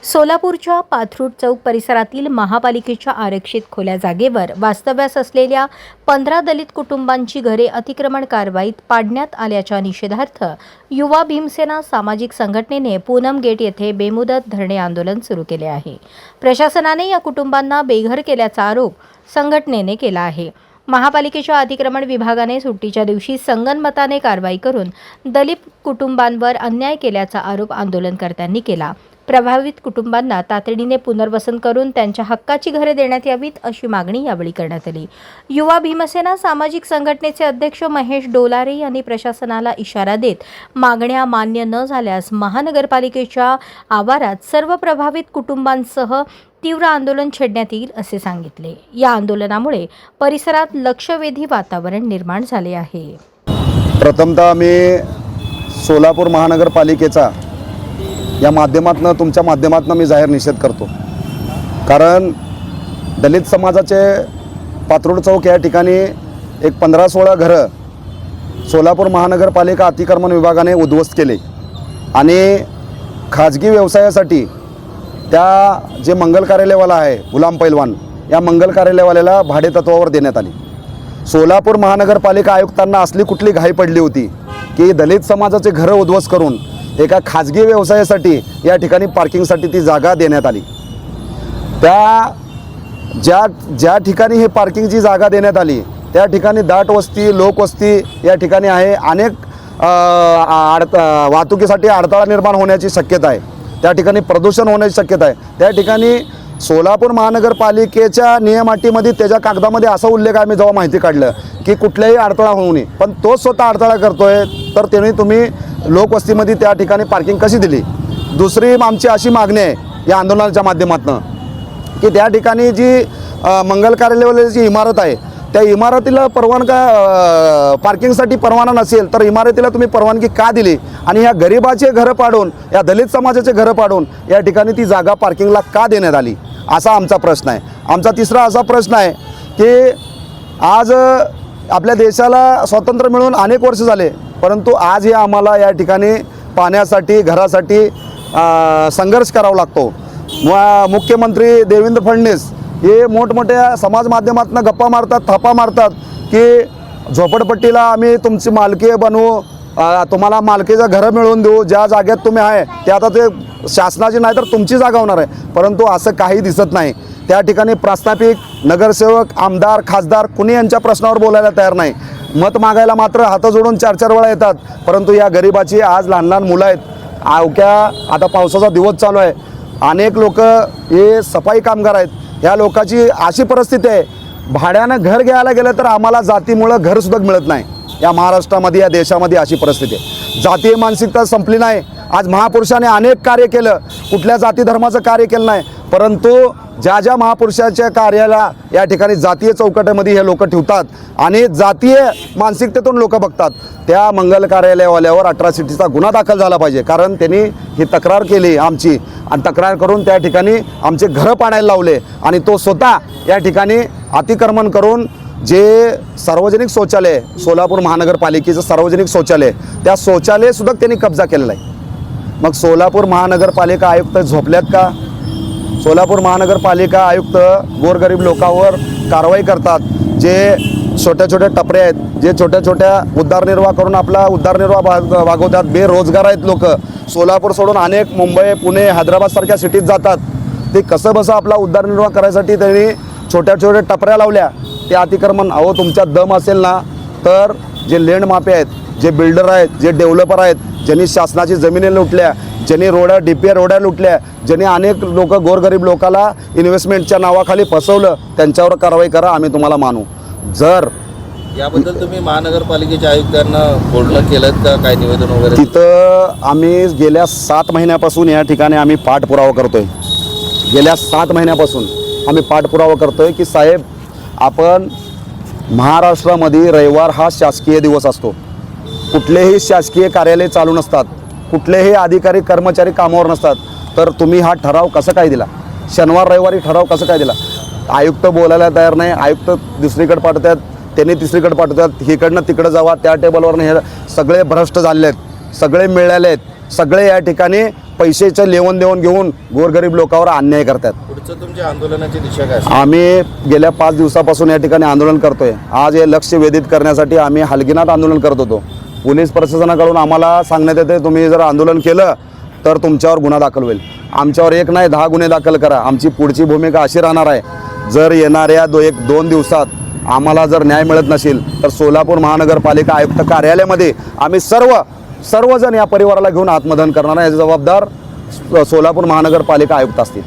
सोलापूरच्या पाथरूड चौक परिसरातील महापालिकेच्या आरक्षित खोल्या जागेवर वास्तव्यास असलेल्या 15 दलित कुटुंबांची घरे अतिक्रमण कारवाईत पाडण्यात आल्याच्या निषेधार्थ युवा भीमसेना सामाजिक संघटनेने पूनम गेट येथे बेमुदत धरणे आंदोलन सुरू केले आहे। प्रशासनाने या कुटुंबांना बेघर केल्याचा आरोप संघटनेने केला आहे। महापालिकेच्या अतिक्रमण विभागाने सुट्टीच्या दिवशी संगनमताने कारवाई करून दलित कुटुंबांवर अन्याय केल्याचा आरोप आंदोलनकर्त्यांनी केला। प्रभावित कुटुंबांना तातडीने पुनर्वसन करून त्यांच्या हक्काची घरे देण्यात यावीत अशी मागणी यावेळी करण्यात आली। युवा भीमसेना सामाजिक संघटनेचे अध्यक्ष महेश डोलारे यांनी प्रशासनाला इशारा देत मागण्या मान्य न झाल्यास महानगरपालिकेच्या आवारात सर्व प्रभावित कुटुंबांसह तीव्र आंदोलन छेडण्यात येईल असे सांगितले। या आंदोलनामुळे परिसरात लक्षवेधी वातावरण निर्माण झाले आहे। प्रथमतः मी सोलापूर महानगरपालिकेचा या माध्यमातून तुमच्या माध्यमातून मी जाहीर निषेध करतो। कारण दलित समाजाचे पाथरूड चौक या ठिकाणी एक 15-16 घरं सोलापूर महानगरपालिका अतिक्रमण विभागाने उद्ध्वस्त केले आणि खाजगी व्यवसायासाठी त्या जे मंगल कार्यालयवाला आहे गुलाम पैलवान या मंगल कार्यालयवाल्याला भाडेतत्वावर देण्यात आली। सोलापूर महानगरपालिका आयुक्तांना असली कुठली घाई पडली होती की दलित समाजाचे घरं उद्ध्वस्त करून एका खाजगी व्यवसायासाठी या ठिकाणी पार्किंगसाठी ती जागा देण्यात आली। त्या ज्या ठिकाणी हे पार्किंगची जागा देण्यात आली त्या ठिकाणी दाट वस्ती लोकवस्ती या ठिकाणी आहे। अनेक वाहतुकीसाठी अडथळा निर्माण होण्याची शक्यता आहे। त्या ठिकाणी प्रदूषण होण्याची शक्यता आहे। त्या ठिकाणी सोलापूर महानगरपालिकेच्या नियमाटीमध्ये त्याच्या कागदामध्ये असा उल्लेख आहे, मी जेव्हा माहिती काढलं की कुठल्याही अडथळा होऊ नये, पण तो स्वतः अडथळा करतोय तर त्याने तुम्ही लोकवस्तीमध्ये त्या ठिकाणी पार्किंग कशी दिली। दुसरी आमची अशी मागणी आहे या आंदोलनाच्या माध्यमातून की त्या ठिकाणी जी मंगल कार्यालयाची इमारत आहे त्या इमारतीला पार्किंगसाठी परवाना नसेल तर इमारतीला तुम्ही परवानगी का दिली आणि या गरिबाचे घरं पाडून या दलित समाजाचे घरं पाडून या ठिकाणी ती जागा पार्किंगला का देण्यात आली असा आमचा प्रश्न आहे। आमचा तिसरा असा प्रश्न आहे की आज आपल्या देशाला स्वातंत्र्य मिळून अनेक वर्ष झाले, परंतु आज हे आम्हाला या ठिकाणी पाण्यासाठी घरासाठी संघर्ष करावा लागतो। मुख्यमंत्री देवेंद्र फडणवीस हे मोठमोठ्या समाज माध्यमातून गप्पा मारतात, थापा मारतात की झोपडपट्टीला आम्ही तुमची मालकी बनवू, तुम्हाला मालकीचं घरं मिळवून देऊ, ज्या जागेत तुम्ही आहे ते आता ते शासनाची नाही तर तुमची जागा होणार आहे, परंतु असं काही दिसत नाही। त्या ठिकाणी प्रस्थापित नगरसेवक आमदार खासदार कुणी यांच्या प्रश्नावर बोलायला तयार नाही। मत मागायला मात्र हात जोडून 4-4 वेळा येतात, परंतु या गरिबाची आज लहान लहान मुलं आहेत। अवघ्या आता पावसाचा दिवस चालू आहे, अनेक लोक हे सफाई कामगार आहेत, ह्या लोकांची अशी परिस्थिती आहे भाड्यानं घर घ्यायला गेलं तर आम्हाला जातीमुळं घरसुद्धा मिळत नाही। या महाराष्ट्रामध्ये या देशामध्ये अशी परिस्थिती आहे। जातीय मानसिकता संपली नाही। आज महापुरुषाने अनेक कार्य केलं, कुठल्या जाती धर्माचं कार्य केलं नाही, परंतु ज्या महापुरुषाच्या कार्याला या ठिकाणी जातीय चौकटीमध्ये हे लोक ठेवतात आणि जातीय मानसिकतेतून लोक बघतात। त्या मंगल कार्यालयवाल्यावर अट्रॉसिटीचा गुन्हा दाखल झाला पाहिजे, कारण त्यांनी ही तक्रार केली आमची आणि तक्रार करून त्या ठिकाणी आमचे घरं पाडायला लावले आणि तो स्वतः या ठिकाणी अतिक्रमण करून जे सार्वजनिक शौचालय सोलापूर महानगरपालिकेचं सार्वजनिक शौचालय त्या शौचालयसुद्धा त्यांनी कब्जा केलेला आहे। मग सोलापूर महानगरपालिका आयुक्त झोपल्यात का? सोलापूर महानगरपालिका आयुक्त गोरगरीब लोकांवर कारवाई करतात, जे छोट्या छोट्या टपरे आहेत, जे छोट्या छोट्या उद्धारनिर्वाह करून आपला उद्धारनिर्वाह भागवतात, बेरोजगार आहेत लोक, सोलापूर सोडून अनेक मुंबई पुणे हैदराबादसारख्या सिटीत जातात, ते कसं बसं आपला उद्धारनिर्वाह करायसाठी त्यांनी छोट्या छोट्या टपऱ्या लावल्या। ते अतिक्रमण तुमच्यात दम असेल ना तर जे लँड माफी आहेत, जे बिल्डर आहेत, जे डेव्हलपर आहेत, ज्यांनी शासनाची जमिनी लुटल्या, ज्यांनी रोड्या DPR रोड्या लुटल्या, ज्यांनी अनेक लोक गोरगरीब लोकाला इन्व्हेस्टमेंटच्या नावाखाली फसवलं, त्यांच्यावर कारवाई करा, आम्ही तुम्हाला मानू। जर याबद्दल तुम्ही महानगरपालिकेच्या आयुक्तांना बोलणं केलं का? काय निवेदन वगैरे? तिथं आम्ही गेल्या 7 महिन्यापासून या ठिकाणी आम्ही पाठपुरावा करतोय। गेल्या 7 महिन्यापासून आम्ही पाठपुरावा करतोय की साहेब, आपण महाराष्ट्रामध्ये रविवार हा शासकीय दिवस असतो, कुठलेही शासकीय कार्यालय चालू नसतात, कुठलेही अधिकारी कर्मचारी कामावर नसतात, तर तुम्ही हा ठराव कसा काय दिला? शनिवार रविवारी ठराव कसं काय दिला? आयुक्त बोलायला तयार नाही, आयुक्त दुसरीकडे पाठवतात, त्यांनी तिसरीकडे पाठवतात, इकडनं तिकडं जावा, त्या टेबलवरनं हे सगळे भ्रष्ट झाले आहेत, सगळे मिळाले आहेत। सगळे या ठिकाणी पैशाचं लेवण देवण घेऊन गोरगरीब लोकांवर अन्याय करतात. पुढचं तुमच्या आंदोलनाची दिशा काय असेल? आम्ही गेल्या 5 दिवसापासून या ठिकाणी आंदोलन करतोय. आज हे लक्ष वेधित करण्यासाठी आम्ही हलगीनाथ आंदोलन करत होतो. पोलीस प्रशासनाकडून आम्हाला सांगण्यात येते तुम्ही जर आंदोलन केलं तर तुमच्यावर गुन्हा दाखल होईल. आमच्यावर 1 नाही 10 गुन्हे दाखल करा. आमची पुढची भूमिका अशी राहणार आहे, जर येणाऱ्या 1-2 दिवसात आम्हाला जर न्याय मिळत नसेल तर सोलापूर महानगरपालिका आयुक्त कार्यालयामध्ये आम्ही सर्वजण या परिवाराला घेऊन आत्मदहन करणार आहे. याचे जबाबदार सोलापूर महानगरपालिका आयुक्त असतील.